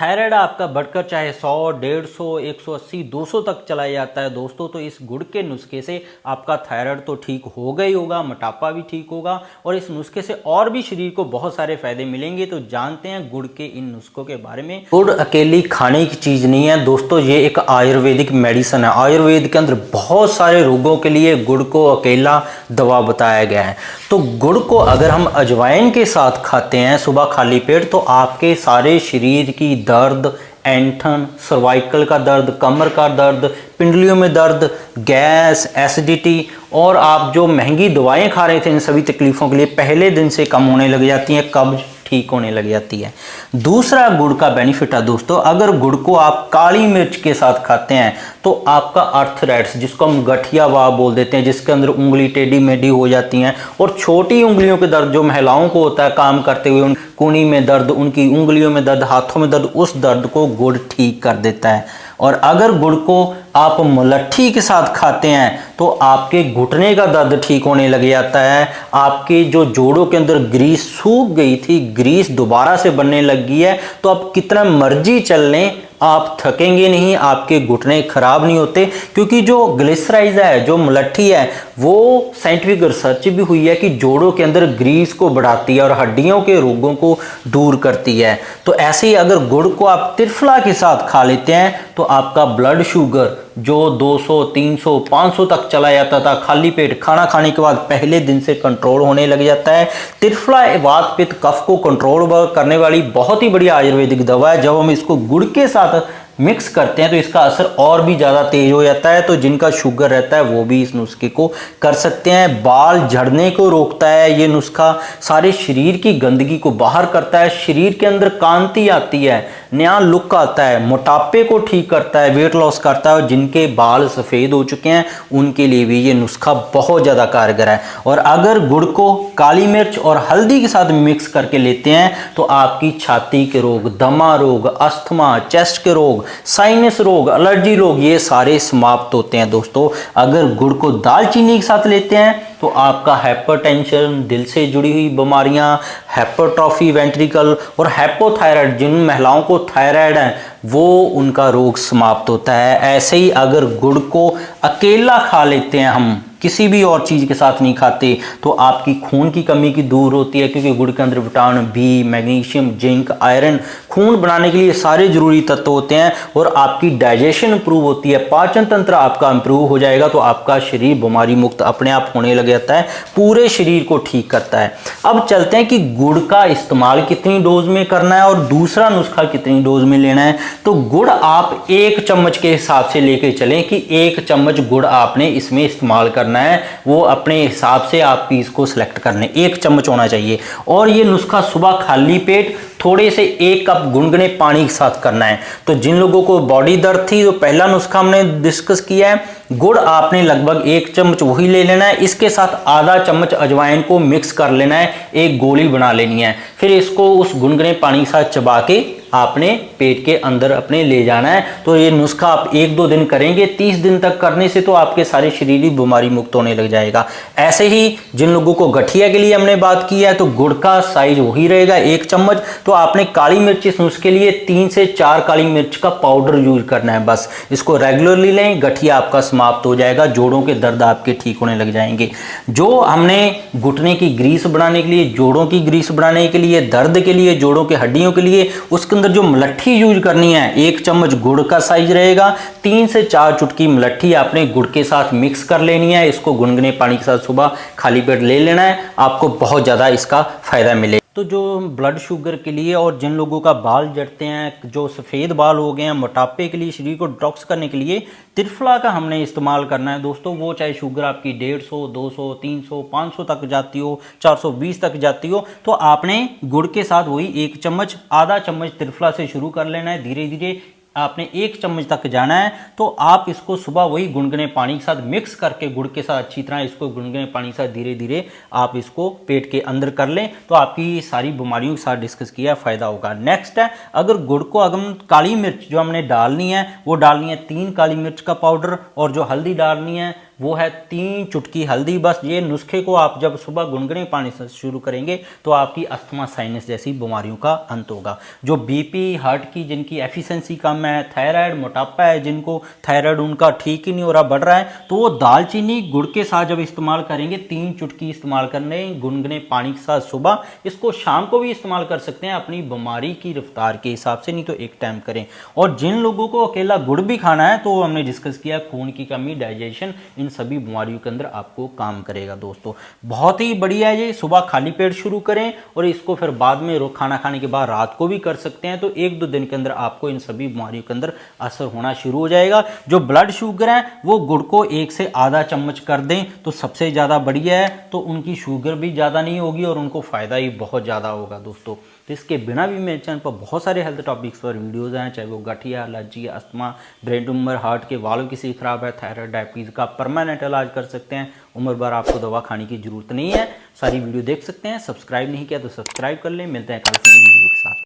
Thyroid आपका बढ़कर चाहे 100, 150, 180, 200 तक चला जाता है दोस्तों, तो इस गुड़ के नुस्खे से आपका थायराइड तो ठीक होगा ही होगा, मोटापा भी ठीक होगा और इस नुस्खे से और भी शरीर को बहुत सारे फायदे मिलेंगे। तो जानते हैं गुड़ के इन नुस्खों के बारे में। गुड़ अकेली खाने की चीज़ नहीं है दोस्तों, ये एक आयुर्वेदिक मेडिसिन है। आयुर्वेद के अंदर बहुत सारे रोगों के लिए गुड़ को अकेला दवा बताया गया है। तो गुड़ को अगर हम अजवाइन के साथ खाते हैं सुबह खाली पेट, तो आपके सारे शरीर की दर्द, ऐंठन, सर्वाइकल का दर्द, कमर का दर्द, पिंडलियों में दर्द, गैस, एसिडिटी और आप जो महंगी दवाएं खा रहे थे इन सभी तकलीफ़ों के लिए पहले दिन से कम होने लग जाती हैं, कब्ज ठीक होने लग जाती है। दूसरा गुड़ का बेनिफिट है दोस्तों, अगर गुड़ को आप काली मिर्च के साथ खाते हैं तो आपका आर्थराइटिस, जिसको हम गठिया वाव बोल देते हैं, जिसके अंदर उंगली टेढ़ी मेढ़ी हो जाती हैं और छोटी उंगलियों के दर्द जो महिलाओं को होता है काम करते हुए, उन कूनी में दर्द, उनकी उंगलियों में दर्द, हाथों में दर्द, उस दर्द को गुड़ ठीक कर देता है। और अगर गुड़ को आप मुलट्ठी के साथ खाते हैं तो आपके घुटने का दर्द ठीक होने लग जाता है। आपके जो जोड़ों के अंदर ग्रीस सूख गई थी, ग्रीस दोबारा से बनने लग गई है, तो आप कितना मर्जी चल लें आप थकेंगे नहीं, आपके घुटने खराब नहीं होते। क्योंकि जो ग्लिसराइज है, जो मुलट्ठी है, वो साइंटिफिक रिसर्च भी हुई है कि जोड़ों के अंदर ग्रीस को बढ़ाती है और हड्डियों के रोगों को दूर करती है। तो ऐसे ही अगर गुड़ को आप त्रिफला के साथ खा लेते हैं तो आपका ब्लड शुगर जो 200, 300, 500 तक चला जाता था खाली पेट खाना खाने के बाद, पहले दिन से कंट्रोल होने लग जाता है। त्रिफला वात पित्त कफ को कंट्रोल करने वाली बहुत ही बड़ी आयुर्वेदिक दवा है। जब हम इसको गुड़ के साथ मिक्स करते हैं तो इसका असर और भी ज़्यादा तेज हो जाता है। तो जिनका शुगर रहता है वो भी इस नुस्खे को कर सकते हैं। बाल झड़ने को रोकता है ये नुस्खा, सारे शरीर की गंदगी को बाहर करता है, शरीर के अंदर कांति आती है, नया लुक आता है, मोटापे को ठीक करता है, वेट लॉस करता है। और जिनके बाल सफ़ेद हो चुके हैं उनके लिए भी ये नुस्खा बहुत ज़्यादा कारगर है। और अगर गुड़ को काली मिर्च और हल्दी के साथ मिक्स करके लेते हैं तो आपकी छाती के रोग, दमा रोग, अस्थमा, चेस्ट के रोग, साइनस रोग, एलर्जी रोग, ये सारे समाप्त होते हैं दोस्तों। अगर गुड़ को दालचीनी के साथ लेते हैं तो आपका हाइपरटेंशन, दिल से जुड़ी हुई बीमारियां, हाइपरट्रॉफी वेंट्रिकल और हाइपोथायराइड, जिन महिलाओं को थायराइड है वो उनका रोग समाप्त होता है। ऐसे ही अगर गुड़ को अकेला खा लेते हैं, हम किसी भी और चीज़ के साथ नहीं खाते, तो आपकी खून की कमी की दूर होती है। क्योंकि गुड़ के अंदर vitamin B, magnesium, zinc, iron, खून बनाने के लिए सारे जरूरी तत्व होते हैं। और आपकी डाइजेशन इंप्रूव होती है, पाचन तंत्र आपका इंप्रूव हो जाएगा, तो आपका शरीर बीमारी मुक्त अपने आप होने लग जाता है, पूरे शरीर को ठीक करता है। अब चलते हैं कि गुड़ का इस्तेमाल कितनी डोज में करना है और दूसरा नुस्खा कितनी डोज में लेना है। तो गुड़ आप 1 चम्मच के हिसाब से लेके चलें कि 1 चम्मच गुड़ आपने इसमें इस्तेमाल करना है, वो अपने हिसाब से आप पीस को सिलेक्ट करने 1 चम्मच होना चाहिए। और ये नुस्खा सुबह खाली पेट थोड़े से 1 कप गुनगुने पानी के साथ करना है। तो जिन लोगों को बॉडी दर्द थी तो पहला नुस्खा हमने डिस्कस किया है, गुड़ आपने लगभग 1 चम्मच वही ले लेना है, इसके साथ आधा चम्मच अजवाइन को मिक्स कर लेना है, एक गोली बना लेनी है। फिर इसको उस गुनगुने पानी के साथ चबा के आपने पेट के अंदर अपने ले जाना है। तो ये नुस्खा आप 1-2 दिन करेंगे, 30 दिन तक करने से तो आपके सारे शरीर बीमारी मुक्त होने लग जाएगा। ऐसे ही जिन लोगों को गठिया के लिए हमने बात की है तो गुड़ का साइज वही रहेगा 1 चम्मच। तो आपने काली मिर्च इस नुस्खे के लिए 3 से 4 काली मिर्च का पाउडर यूज करना है बस। इसको रेगुलरली लें, गठिया आपका समाप्त हो जाएगा, जोड़ों के दर्द आपके ठीक होने लग जाएंगे। जो हमने घुटने की ग्रीस बढ़ाने के लिए, जोड़ों की ग्रीस बढ़ाने के लिए, दर्द के लिए, जोड़ों के हड्डियों के लिए, उसके अंदर जो मुलट्ठी यूज करनी है 1 चम्मच गुड़ का साइज रहेगा, 3 से 4 चुटकी मुलट्ठी आपने गुड़ के साथ मिक्स कर लेनी है। इसको गुनगुने पानी के साथ सुबह खाली पेट ले लेना है, आपको बहुत ज़्यादा इसका फायदा मिलेगा। तो जो ब्लड शुगर के लिए और जिन लोगों का बाल जड़ते हैं, जो सफ़ेद बाल हो गए हैं, मोटापे के लिए, शरीर को डिटॉक्स करने के लिए त्रिफला का हमने इस्तेमाल करना है दोस्तों। वो चाहे शुगर आपकी 150, 200, 300, 500 तक जाती हो, 420 तक जाती हो, तो आपने गुड़ के साथ वही 1 चम्मच, आधा चम्मच त्रिफला से शुरू कर लेना है। धीरे धीरे आपने 1 चम्मच तक जाना है। तो आप इसको सुबह वही गुनगुने पानी के साथ मिक्स करके गुड़ के साथ अच्छी तरह इसको गुनगुने पानी के साथ धीरे धीरे आप इसको पेट के अंदर कर लें, तो आपकी सारी बीमारियों के साथ डिस्कस किया फायदा होगा। नेक्स्ट है, अगर गुड़ को अगर काली मिर्च जो हमने डालनी है वो डालनी है 3 काली मिर्च का पाउडर, और जो हल्दी डालनी है वो है 3 चुटकी हल्दी। बस ये नुस्खे को आप जब सुबह गुनगुने पानी से शुरू करेंगे तो आपकी अस्थमा साइनस जैसी बीमारियों का अंत होगा। जो बीपी, हार्ट की जिनकी एफिशिएंसी कम है, थायराइड, मोटापा है, जिनको थायराइड उनका ठीक ही नहीं हो रहा, बढ़ रहा है, तो वो दालचीनी गुड़ के साथ जब इस्तेमाल करेंगे, 3 चुटकी इस्तेमाल करने गुनगुने पानी के साथ सुबह, इसको शाम को भी इस्तेमाल कर सकते हैं अपनी बीमारी की रफ्तार के हिसाब से, नहीं तो एक टाइम करें। और जिन लोगों को अकेला गुड़ भी खाना है तो हमने डिस्कस किया खून की कमी, डाइजेशन, इन सभी बीमारियों के अंदर आपको काम करेगा दोस्तों। बहुत ही बढ़िया है ये, सुबह खाली पेट शुरू करें और इसको फिर बाद में खाना खाने के बाद रात को भी कर सकते हैं, तो 1-2 दिन के अंदर आपको इन सभी बीमारियों के अंदर असर होना शुरू हो जाएगा। जो ब्लड शुगर है वो गुड़ को 1 से आधा चम्मच कर दें तो सबसे ज़्यादा बढ़िया है, तो उनकी शुगर भी ज़्यादा नहीं होगी और उनको फ़ायदा ही बहुत ज़्यादा होगा दोस्तों। तो इसके बिना भी मेरे चैनल पर बहुत सारे हेल्थ टॉपिक्स पर वीडियोज़ हैं, चाहे वो गठिया, allergy, asthma, brain tumour, heart के वालों की स्थिति खराब है, थायराइड, डायबिटीज़ का परमानेंट इलाज कर सकते हैं, उम्र भर आपको दवा खाने की जरूरत नहीं है। सारी वीडियो देख सकते हैं। सब्सक्राइब नहीं किया तो सब्सक्राइब कर लें। मिलते हैं कल।